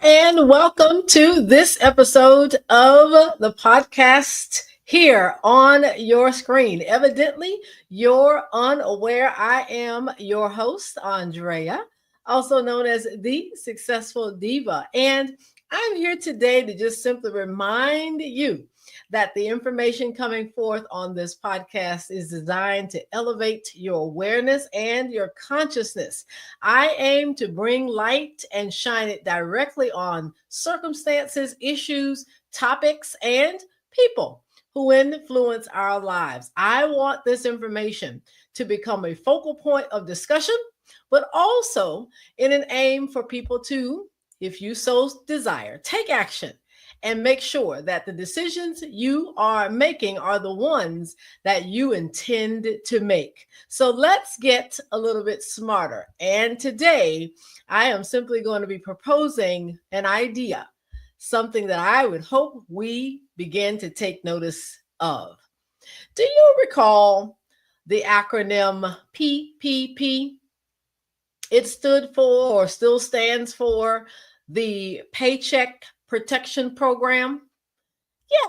And welcome to this episode of the podcast here on your screen. Evidently, you're unaware. I am your host, Andrea, also known as the Successful Diva. And I'm here today to just simply remind you that the information coming forth on this podcast is designed to elevate your awareness and your consciousness. I aim to bring light and shine it directly on circumstances, issues, topics, and people who influence our lives. I want this information to become a focal point of discussion, but also in an aim for people to, if you so desire, take action and make sure that the decisions you are making are the ones that you intend to make. So let's get a little bit smarter. And today, I am simply going to be proposing an idea, something that I would hope we begin to take notice of. Do you recall the acronym PPP? It stood for, or still stands for, the Paycheck Protection Program.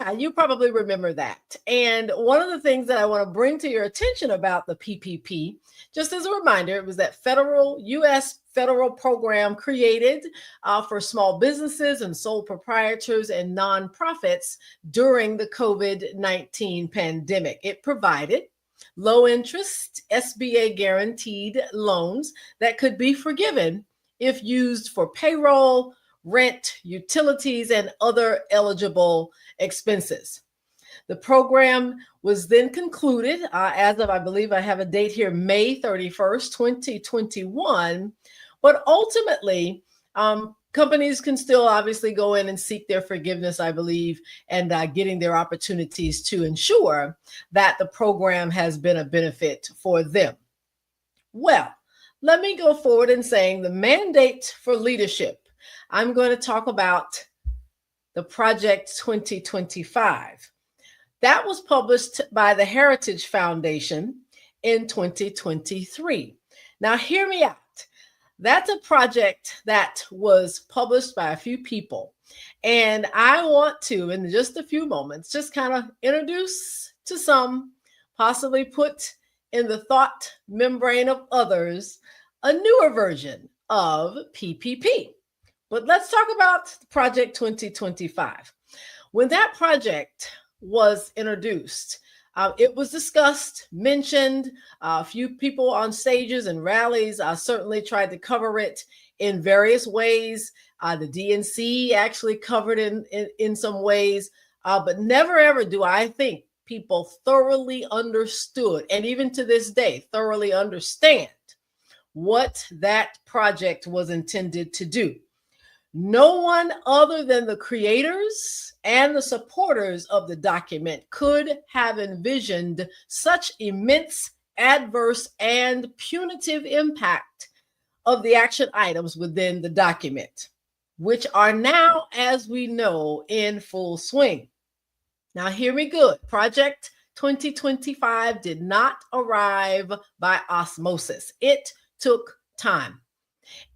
Yeah, you probably remember that. And one of the things that I want to bring to your attention about the PPP, just as a reminder, it was that U.S. federal program created for small businesses and sole proprietors and nonprofits during the COVID-19 pandemic. It provided low interest SBA guaranteed loans that could be forgiven if used for payroll, rent, utilities, and other eligible expenses. The program was then concluded as of, I believe I have a date here, May 31st, 2021. But ultimately, companies can still obviously go in and seek their forgiveness, I believe, and getting their opportunities to ensure that the program has been a benefit for them. Well, let me go forward in saying the mandate for leadership. I'm going to talk about the Project 2025. That was published by the Heritage Foundation in 2023. Now, hear me out. That's a project that was published by a few people. And I want to, in just a few moments, just kind of introduce to some, possibly put in the thought membrane of others, a newer version of PPP. But let's talk about Project 2025. When that project was introduced, it was discussed, mentioned. A few people on stages and rallies certainly tried to cover it in various ways. The DNC actually covered it in some ways, but never ever do I think people thoroughly understood, and even to this day, thoroughly understand what that project was intended to do. No one other than the creators and the supporters of the document could have envisioned such immense, adverse, and punitive impact of the action items within the document, which are now, as we know, in full swing. Now, hear me good. Project 2025 did not arrive by osmosis. It took time.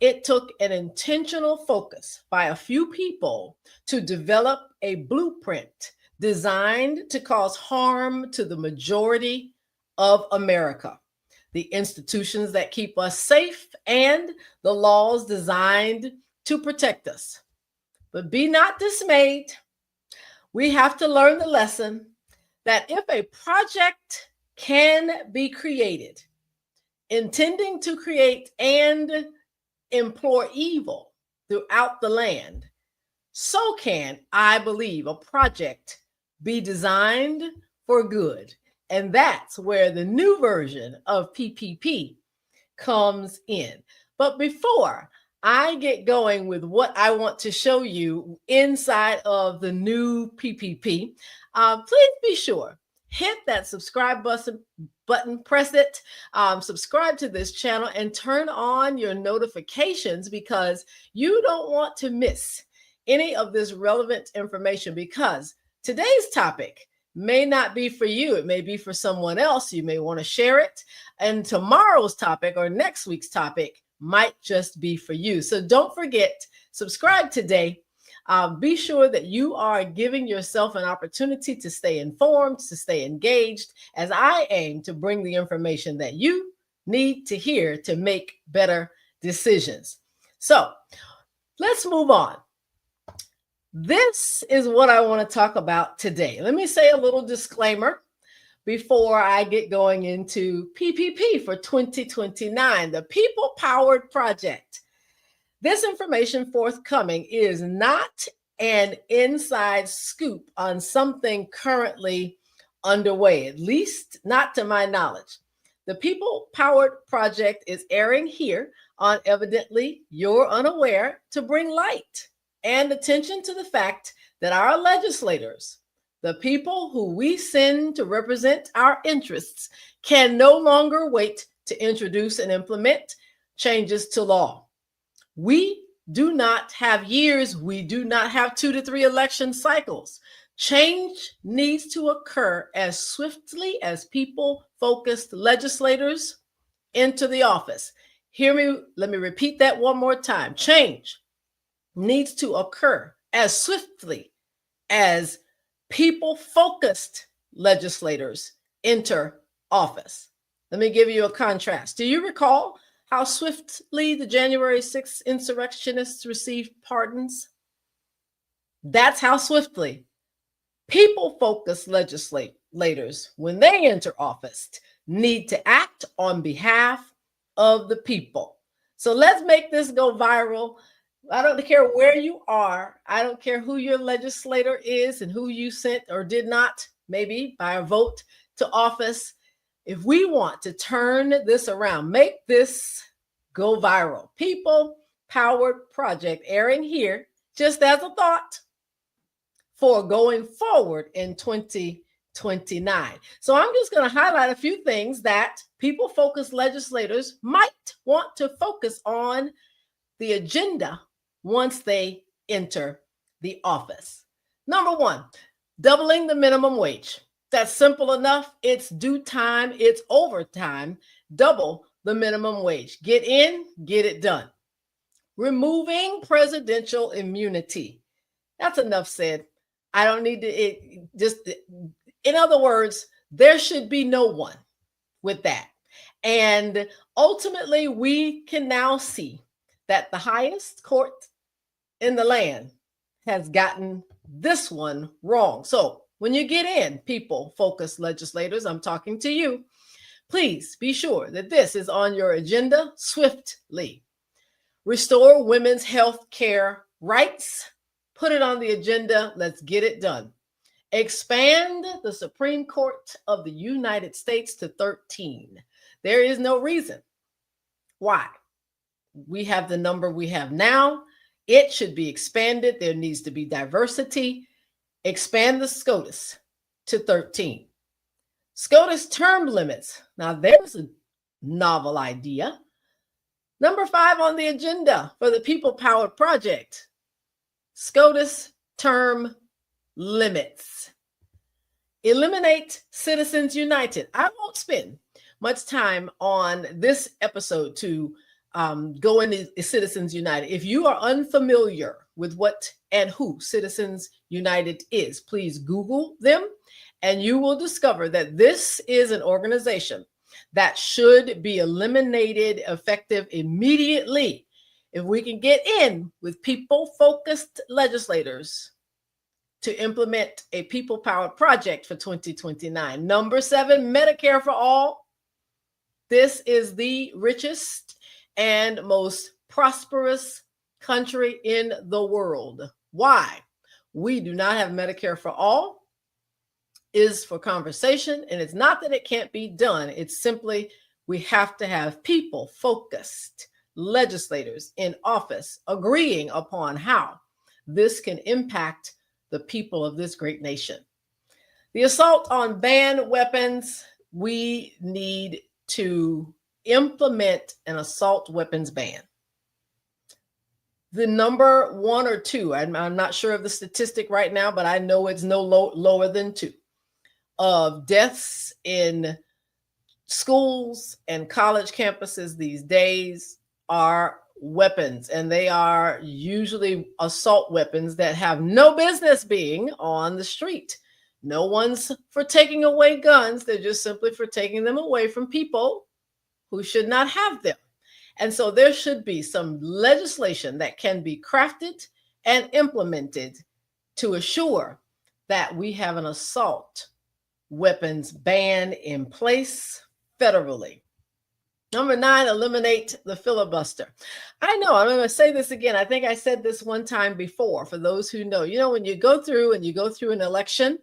It took an intentional focus by a few people to develop a blueprint designed to cause harm to the majority of America, the institutions that keep us safe, and the laws designed to protect us. But be not dismayed. We have to learn the lesson that if a project can be created, intending to create and implore evil throughout the land, so can, I believe, a project be designed for good. And that's where the new version of PPP comes in. But before I get going with what I want to show you inside of the new PPP, please be sure, hit that subscribe button, press it, subscribe to this channel, and turn on your notifications, because you don't want to miss any of this relevant information, because today's topic may not be for you. It may be for someone else. You may want to share it. And tomorrow's topic or next week's topic might just be for you. So don't forget, subscribe today. Be sure that you are giving yourself an opportunity to stay informed, to stay engaged, as I aim to bring the information that you need to hear to make better decisions. So let's move on. This is what I want to talk about today. Let me say a little disclaimer before I get going into PPP for 2029, the People Powered Project. This information forthcoming is not an inside scoop on something currently underway, at least not to my knowledge. The People Powered Project is airing here on Evidently You're Unaware to bring light and attention to the fact that our legislators, the people who we send to represent our interests, can no longer wait to introduce and implement changes to law. We do not have years. We do not have 2 to 3 election cycles. Change needs to occur as swiftly as people-focused legislators enter the office. Hear me, let me repeat that one more time. Change needs to occur as swiftly as people-focused legislators enter office. Let me give you a contrast. Do you recall how swiftly the January 6th insurrectionists received pardons? That's how swiftly people-focused legislators, when they enter office, need to act on behalf of the people. So let's make this go viral. I don't care where you are. I don't care who your legislator is and who you sent or did not, maybe by a vote to office. If we want to turn this around, make this go viral. People Powered Project airing here just as a thought for going forward in 2029. So I'm just going to highlight a few things that people-focused legislators might want to focus on the agenda once they enter the office. Number 1, doubling the minimum wage. That's simple enough. It's due time. It's overtime. Double the minimum wage. Get in, get it done. Removing presidential immunity. That's enough said. I don't need to, in other words, there should be no one with that. And ultimately, we can now see that the highest court in the land has gotten this one wrong. So when you get in, people-focused legislators, I'm talking to you, please be sure that this is on your agenda swiftly. Restore women's health care rights. Put it on the agenda. Let's get it done. Expand the Supreme Court of the United States to 13. There is no reason why we have the number we have now. It should be expanded. There needs to be diversity. Expand the SCOTUS to 13. SCOTUS term limits. Now, there's a novel idea. Number 5 on the agenda for the People Powered Project. SCOTUS term limits. Eliminate Citizens United. I won't spend much time on this episode to go into Citizens United. If you are unfamiliar with what and who Citizens United is, please Google them and you will discover that this is an organization that should be eliminated effective immediately. If we can get in with people-focused legislators to implement a people-powered project for 2029. Number 7, Medicare for all. This is the richest and most prosperous country in the world. Why we do not have Medicare for all is for conversation, and it's not that it can't be done. It's simply we have to have people-focused legislators in office agreeing upon how this can impact the people of this great nation. The assault on banned weapons, we need to implement an assault weapons ban. The number 1 or 2, I'm not sure of the statistic right now, but I know it's no lower than 2 of deaths in schools and college campuses these days are weapons, and they are usually assault weapons that have no business being on the street. No one's for taking away guns, they're just simply for taking them away from people who should not have them. And so there should be some legislation that can be crafted and implemented to assure that we have an assault weapons ban in place federally. Number 9, eliminate the filibuster. I know, I'm going to say this again. I think I said this one time before for those who know. When you go through an election,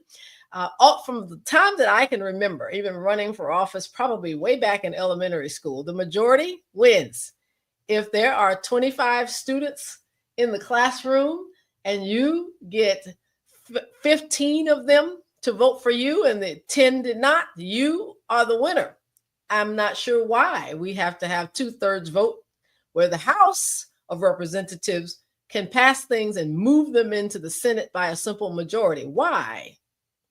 from the time that I can remember, even running for office, probably way back in elementary school, the majority wins. If there are 25 students in the classroom and you get 15 of them to vote for you and the 10 did not, you are the winner. I'm not sure why we have to have 2/3 vote where the House of Representatives can pass things and move them into the Senate by a simple majority. Why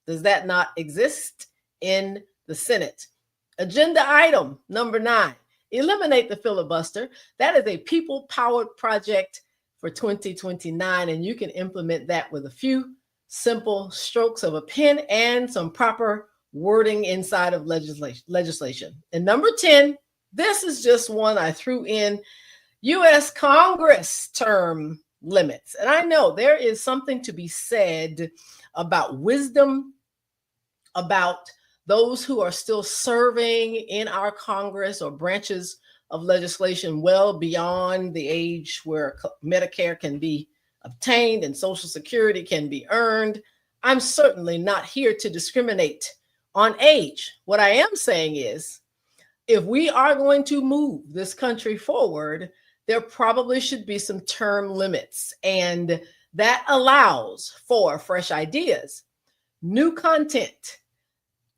does that not exist in the Senate? Agenda item number 9, eliminate the filibuster. That is a people-powered project for 2029, and you can implement that with a few simple strokes of a pen and some proper wording inside of legislation. And number 10, this is just one I threw in, U.S. Congress term limits. And I know there is something to be said about wisdom, about those who are still serving in our Congress or branches of legislation well beyond the age where Medicare can be obtained and Social Security can be earned. I'm certainly not here to discriminate on age. What I am saying is, if we are going to move this country forward, there probably should be some term limits, and that allows for fresh ideas, new content,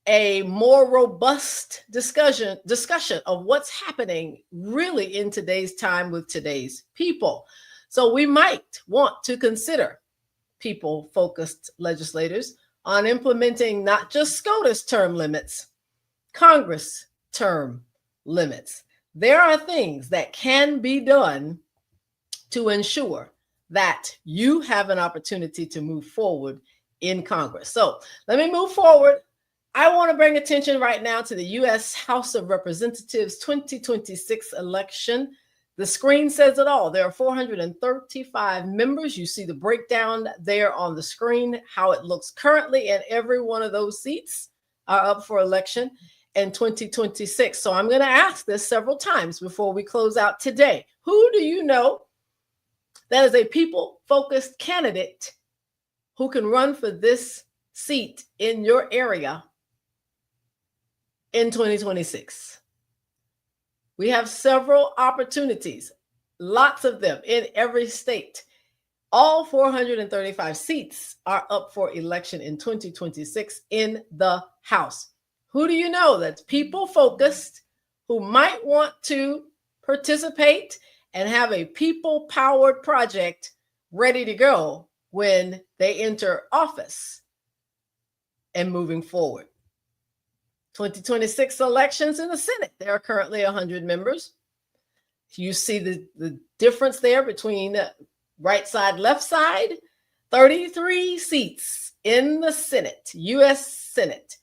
a more robust discussion of what's happening really in today's time with today's people. So we might want to consider people-focused legislators on implementing not just SCOTUS term limits, Congress term limits. There are things that can be done to ensure that you have an opportunity to move forward in Congress. So let me move forward. I want to bring attention right now to the U.S. House of Representatives 2026 election. The screen says it all. There are 435 members. You see the breakdown there on the screen, how it looks currently, and every one of those seats are up for election in 2026. So I'm going to ask this several times before we close out today. Who do you know that is a people-focused candidate who can run for this seat in your area in 2026? We have several opportunities, lots of them in every state. All 435 seats are up for election in 2026 in the House. Who do you know that's people-focused, who might want to participate and have a people-powered project ready to go when they enter office and moving forward? 2026 elections in the Senate. There are currently 100 members. You see the difference there between right side, left side. 33 seats in the Senate, U.S. Senate,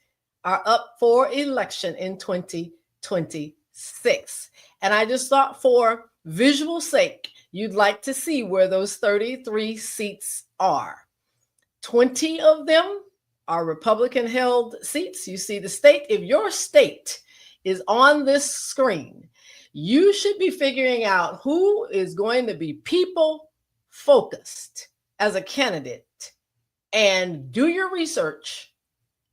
are up for election in 2026. And I just thought, for visual sake, you'd like to see where those 33 seats are. 20 of them are Republican-held seats. You see the state. If your state is on this screen, you should be figuring out who is going to be people-focused as a candidate, and do your research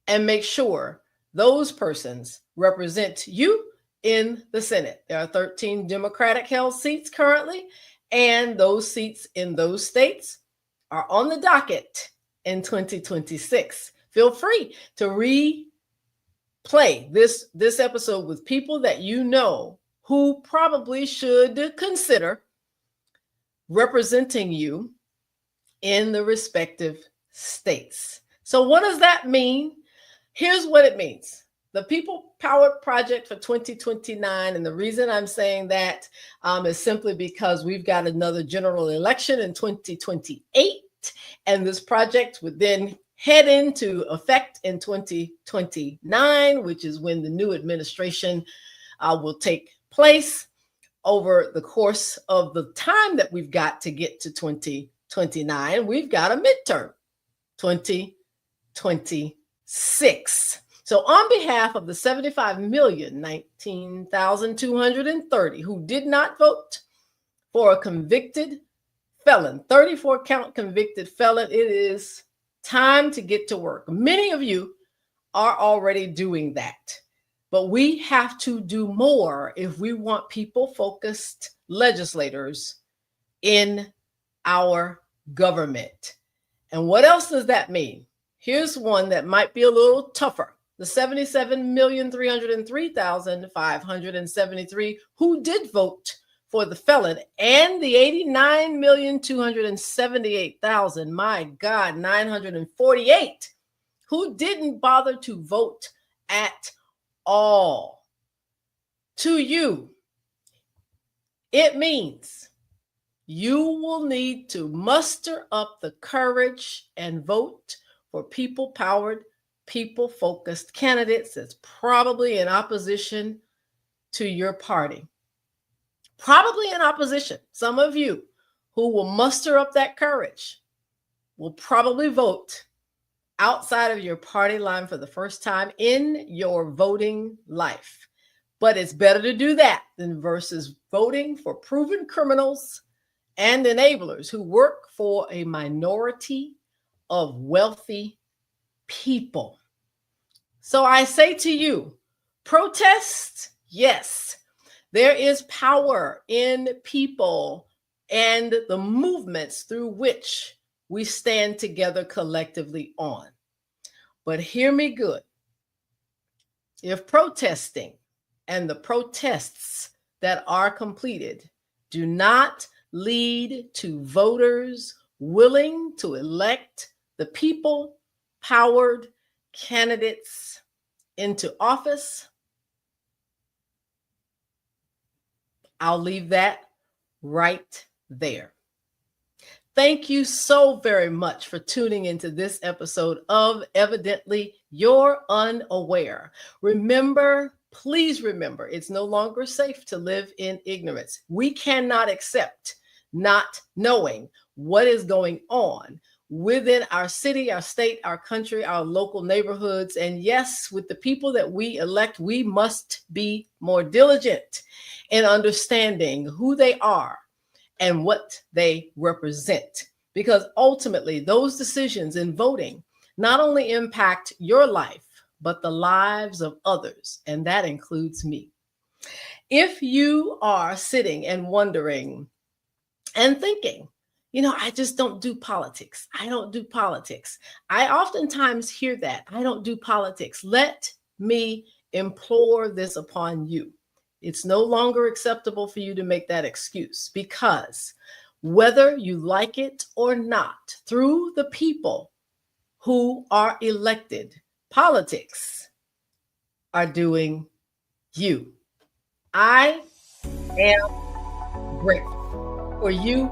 and make sure those persons represent you in the Senate. There are 13 Democratic-held seats currently, and those seats in those states are on the docket in 2026. Feel free to replay this episode with people that you know who probably should consider representing you in the respective states. So what does that mean? Here's what it means. The People Powered Project for 2029. And the reason I'm saying that is simply because we've got another general election in 2028. And this project would then head into effect in 2029, which is when the new administration will take place. Over the course of the time that we've got to get to 2029, we've got a midterm, 2026. So on behalf of the 75,019,230 who did not vote for a convicted felon, 34 count convicted felon, it is time to get to work. Many of you are already doing that. But we have to do more if we want people-focused legislators in our government. And what else does that mean? Here's one that might be a little tougher. The 77,303,573 who did vote for the felon, and the 89,278,000, my God, 948 who didn't bother to vote at all. To you, it means you will need to muster up the courage and vote for people-powered, people-focused candidates that's probably in opposition to your party. Probably in opposition. Some of you who will muster up that courage will probably vote outside of your party line for the first time in your voting life. But it's better to do that than versus voting for proven criminals and enablers who work for a minority of wealthy people. So I say to you, protest, yes. There is power in people and the movements through which we stand together collectively on. But hear me good. If protesting and the protests that are completed do not lead to voters willing to elect the people-powered candidates into office, I'll leave that right there. Thank you so very much for tuning into this episode of Evidently You're Unaware. Remember, please remember, it's no longer safe to live in ignorance. We cannot accept not knowing what is going on within our city, our state, our country, our local neighborhoods. And yes, with the people that we elect, we must be more diligent in understanding who they are and what they represent. Because ultimately, those decisions in voting not only impact your life, but the lives of others, and that includes me. If you are sitting and wondering and thinking, I just don't do politics. I don't do politics. I oftentimes hear that. I don't do politics. Let me implore this upon you. It's no longer acceptable for you to make that excuse, because whether you like it or not, through the people who are elected, politics are doing you. I am grateful for you.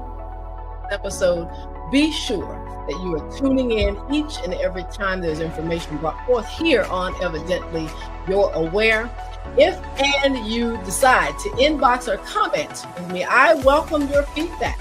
Episode, be sure that you are tuning in each and every time there's information brought forth here on Evidently You're Aware. If and you decide to inbox or comment with me, I welcome your feedback.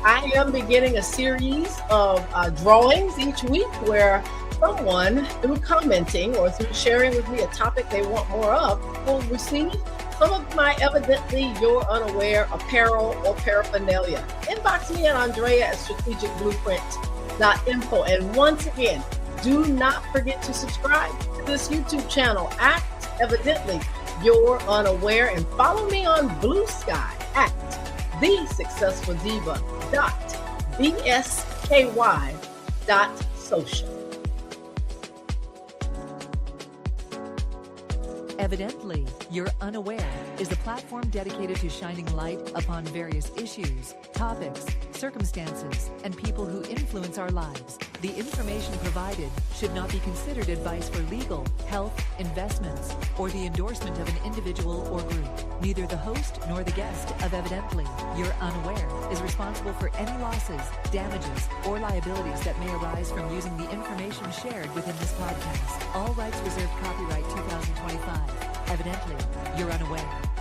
I am beginning a series of drawings each week where someone, through commenting or through sharing with me a topic they want more of, will receive some of my Evidently You're Unaware apparel or paraphernalia. Inbox me at Andrea@strategicblueprint.info. And once again, do not forget to subscribe to this YouTube channel at Evidently You're Unaware, and follow me on Blue Sky at thesuccessfuldiva.bsky.social. Evidently You're Unaware is a platform dedicated to shining light upon various issues, topics, circumstances, and people who influence our lives The information provided should not be considered advice for legal, health, investments, or the endorsement of an individual or group. Neither the host nor the guest of Evidently You're Unaware is responsible for any losses, damages, or liabilities that may arise from using the information shared within this podcast. All rights reserved. Copyright 2025. Evidently You're Unaware.